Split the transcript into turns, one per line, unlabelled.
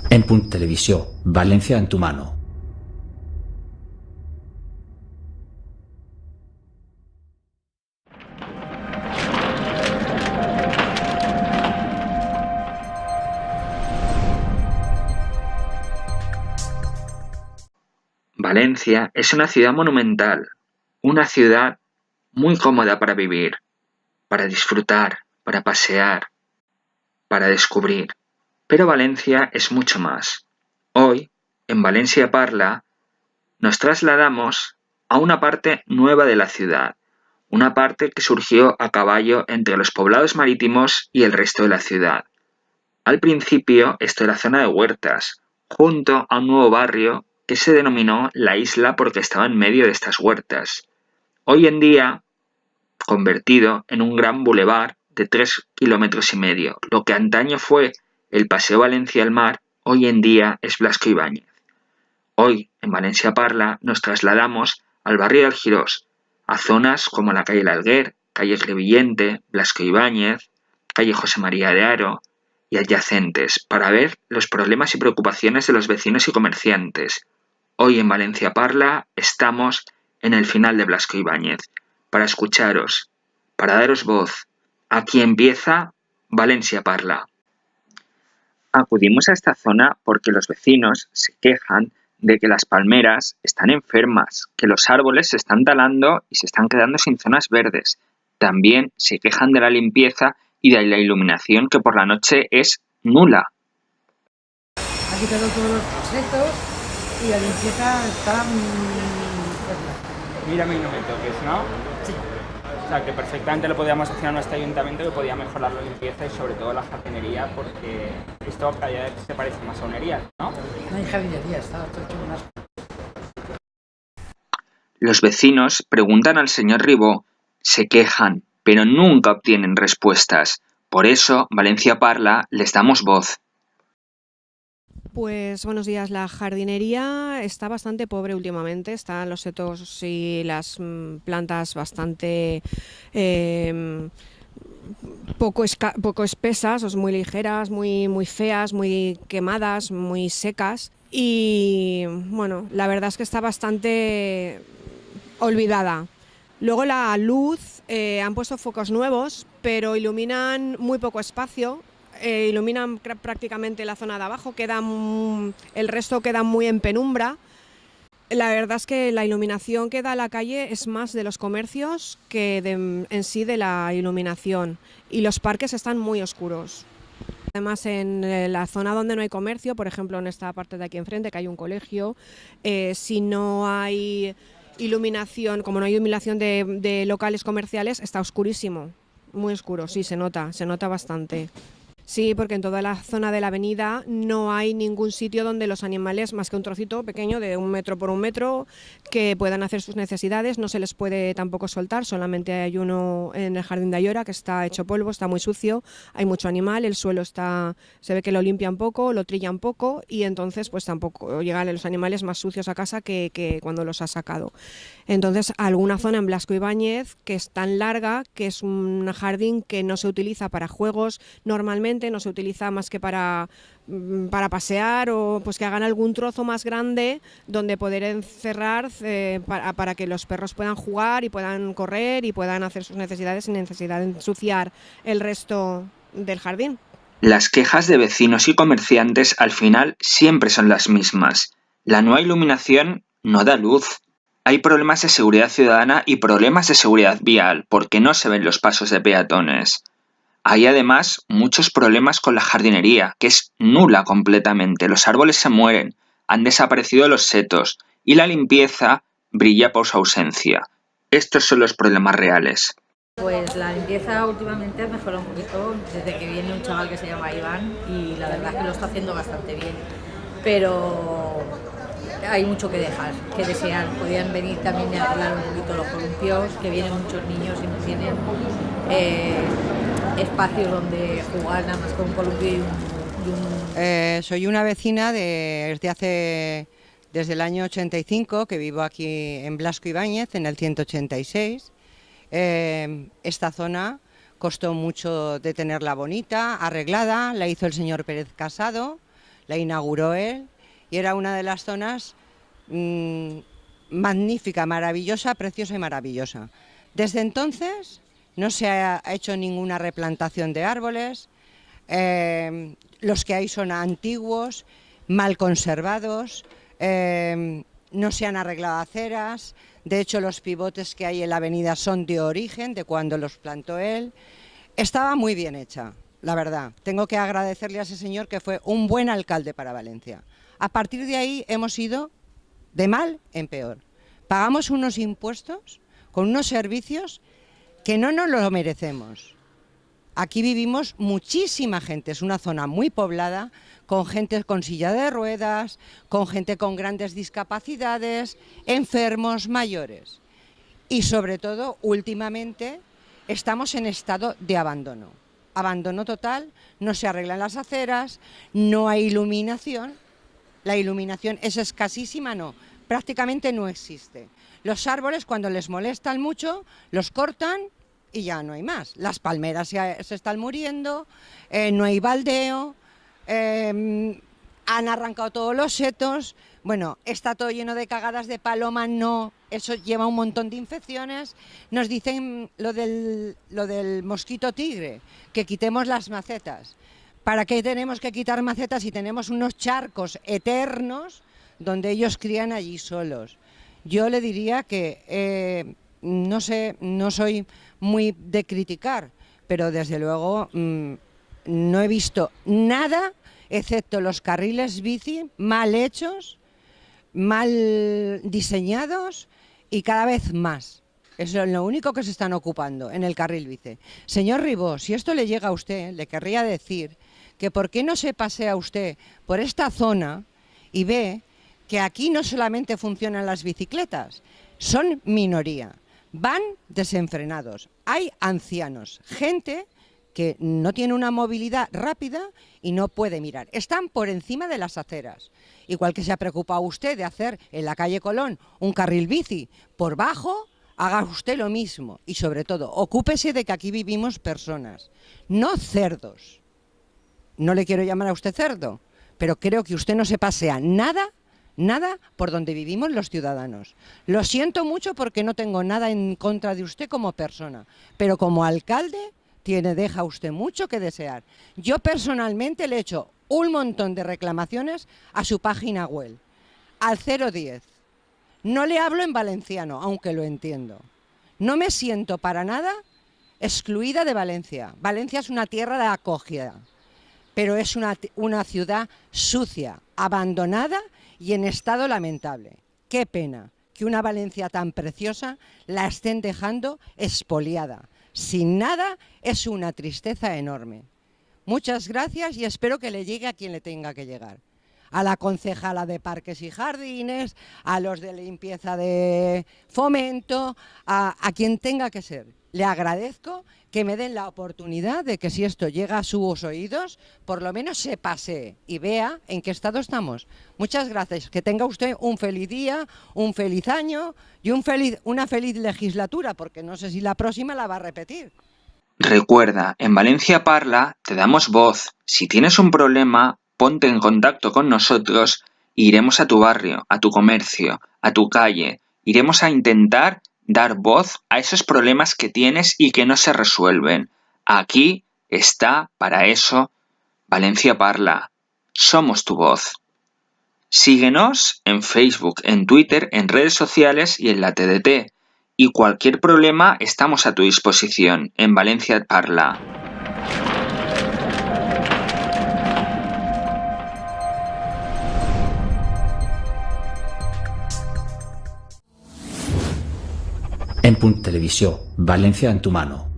En Punt Televisió, València en tu mano.
Valencia es una ciudad monumental, una ciudad muy cómoda para vivir, para disfrutar, para pasear, para descubrir. Pero Valencia es mucho más. Hoy, en Valencia Parla, nos trasladamos a una parte nueva de la ciudad, una parte que surgió a caballo entre los poblados marítimos y el resto de la ciudad. Al principio esto era zona de huertas, junto a un nuevo barrio que se denominó La Isla porque estaba en medio de estas huertas. Hoy en día, convertido en un gran bulevar de 3,5 kilómetros, lo que antaño fue el Paseo Valencia al Mar, hoy en día es Blasco Ibáñez. Hoy, en Valencia Parla, nos trasladamos al barrio del Jirós, a zonas como la calle L'Alguer, calle Crevillente, Blasco Ibáñez, calle José María de Haro y adyacentes, para ver los problemas y preocupaciones de los vecinos y comerciantes. Hoy en Valencia Parla estamos en el final de Blasco Ibáñez, para escucharos, para daros voz. Aquí empieza Valencia Parla. Acudimos a esta zona porque los vecinos se quejan de que las palmeras están enfermas, que los árboles se están talando y se están quedando sin zonas verdes. También se quejan de la limpieza y de la iluminación, que por la noche es nula.
Ha quitado todos los bocetos y la limpieza está
Mírame y no me toques, ¿no?
Sí.
O sea, que perfectamente lo podíamos hacer a nuestro ayuntamiento, que podía mejorar la limpieza y sobre todo la jardinería, porque esto cada vez se parece más a una herida, ¿no?
No hay jardinería, está todo hecho un asco.
Los vecinos preguntan al señor Ribó, se quejan, pero nunca obtienen respuestas. Por eso, Valencia Parla les damos voz.
Pues buenos días. La jardinería está bastante pobre últimamente. Están los setos y las plantas bastante poco espesas, o muy ligeras, muy feas, muy quemadas, muy secas. Y bueno, la verdad es que está bastante olvidada. Luego la luz, han puesto focos nuevos, pero iluminan muy poco espacio. Iluminan prácticamente la zona de abajo, el resto queda muy en penumbra. La verdad es que la iluminación que da la calle es más de los comercios que en sí de la iluminación, y los parques están muy oscuros. Además, en la zona donde no hay comercio, por ejemplo en esta parte de aquí enfrente que hay un colegio, si no hay iluminación, como no hay iluminación de locales comerciales, está oscurísimo, muy oscuro, sí, se nota bastante. Sí, porque en toda la zona de la avenida no hay ningún sitio donde los animales, más que un trocito pequeño de 1 metro por 1 metro, que puedan hacer sus necesidades. No se les puede tampoco soltar, solamente hay uno en el jardín de Ayora que está hecho polvo, está muy sucio, hay mucho animal, el suelo se ve que lo limpian poco, lo trillan poco, y entonces pues tampoco llegan los animales más sucios a casa que cuando los ha sacado. Entonces, alguna zona en Blasco Ibáñez que es tan larga, que es un jardín que no se utiliza para juegos normalmente, no se utiliza más que para pasear, o pues que hagan algún trozo más grande donde poder encerrar para que los perros puedan jugar y puedan correr y puedan hacer sus necesidades sin necesidad de ensuciar el resto del jardín.
Las quejas de vecinos y comerciantes al final siempre son las mismas. La nueva iluminación no da luz. Hay problemas de seguridad ciudadana y problemas de seguridad vial porque no se ven los pasos de peatones. Hay además muchos problemas con la jardinería, que es nula completamente. Los árboles se mueren, han desaparecido los setos y la limpieza brilla por su ausencia. Estos son los problemas reales.
Pues la limpieza últimamente ha mejorado un poquito desde que viene un chaval que se llama Iván, y la verdad es que lo está haciendo bastante bien. Pero hay mucho que desear. Podrían venir también a arreglar un poquito los columpios, que vienen muchos niños y no tienen espacios donde jugar nada más con un columpio y un...
Soy una vecina desde el año 85, que vivo aquí en Blasco Ibáñez, en el 186. Esta zona costó mucho de tenerla bonita, arreglada, la hizo el señor Pérez Casado, la inauguró él y era una de las zonas magnífica, maravillosa, preciosa y maravillosa. Desde entonces no se ha hecho ninguna replantación de árboles, los que hay son antiguos, mal conservados, no se han arreglado aceras, de hecho los pivotes que hay en la avenida son de origen, de cuando los plantó él. Estaba muy bien hecha, la verdad. Tengo que agradecerle a ese señor que fue un buen alcalde para Valencia. A partir de ahí hemos ido de mal en peor. Pagamos unos impuestos con unos servicios que no nos lo merecemos. Aquí vivimos muchísima gente, es una zona muy poblada, con gente con silla de ruedas, con gente con grandes discapacidades, enfermos, mayores. Y sobre todo, últimamente, estamos en estado de abandono. Abandono total, no se arreglan las aceras, no hay iluminación. La iluminación es escasísima, no, prácticamente no existe. Los árboles, cuando les molestan mucho, los cortan y ya no hay más. Las palmeras se están muriendo, no hay baldeo, han arrancado todos los setos, bueno, está todo lleno de cagadas de paloma, no, eso lleva un montón de infecciones. Nos dicen lo del mosquito tigre, que quitemos las macetas. ¿Para qué tenemos que quitar macetas si tenemos unos charcos eternos donde ellos crían allí solos? Yo le diría que, no sé, no soy muy de criticar, pero desde luego no he visto nada excepto los carriles bici mal hechos, mal diseñados y cada vez más. Eso es lo único que se están ocupando en el carril bici. Señor Ribó, si esto le llega a usted, le querría decir que por qué no se pasea usted por esta zona y ve que aquí no solamente funcionan las bicicletas, son minoría, van desenfrenados, hay ancianos, gente que no tiene una movilidad rápida y no puede mirar, están por encima de las aceras. Igual que se ha preocupado usted de hacer en la calle Colón un carril bici por bajo, haga usted lo mismo y sobre todo ocúpese de que aquí vivimos personas, no cerdos. No le quiero llamar a usted cerdo, pero creo que usted no se pasea nada por donde vivimos los ciudadanos. Lo siento mucho porque no tengo nada en contra de usted como persona, pero como alcalde deja usted mucho que desear. Yo personalmente le he hecho un montón de reclamaciones a su página web, al 010. No le hablo en valenciano, aunque lo entiendo. No me siento para nada excluida de Valencia. Valencia es una tierra de acogida, pero es una ciudad sucia, abandonada y en estado lamentable. Qué pena que una Valencia tan preciosa la estén dejando expoliada. Sin nada, es una tristeza enorme. Muchas gracias y espero que le llegue a quien le tenga que llegar. A la concejala de Parques y Jardines, a los de limpieza de Fomento, a quien tenga que ser. Le agradezco que me den la oportunidad de que si esto llega a sus oídos, por lo menos se pasee y vea en qué estado estamos. Muchas gracias. Que tenga usted un feliz día, un feliz año y una feliz legislatura, porque no sé si la próxima la va a repetir.
Recuerda, en Valencia Parla te damos voz. Si tienes un problema, ponte en contacto con nosotros e iremos a tu barrio, a tu comercio, a tu calle. Iremos a intentar dar voz a esos problemas que tienes y que no se resuelven. Aquí está, para eso, Valencia Parla. Somos tu voz. Síguenos en Facebook, en Twitter, en redes sociales y en la TDT. Y cualquier problema estamos a tu disposición en Valencia Parla.
En Punt Televisió, València en tu mano.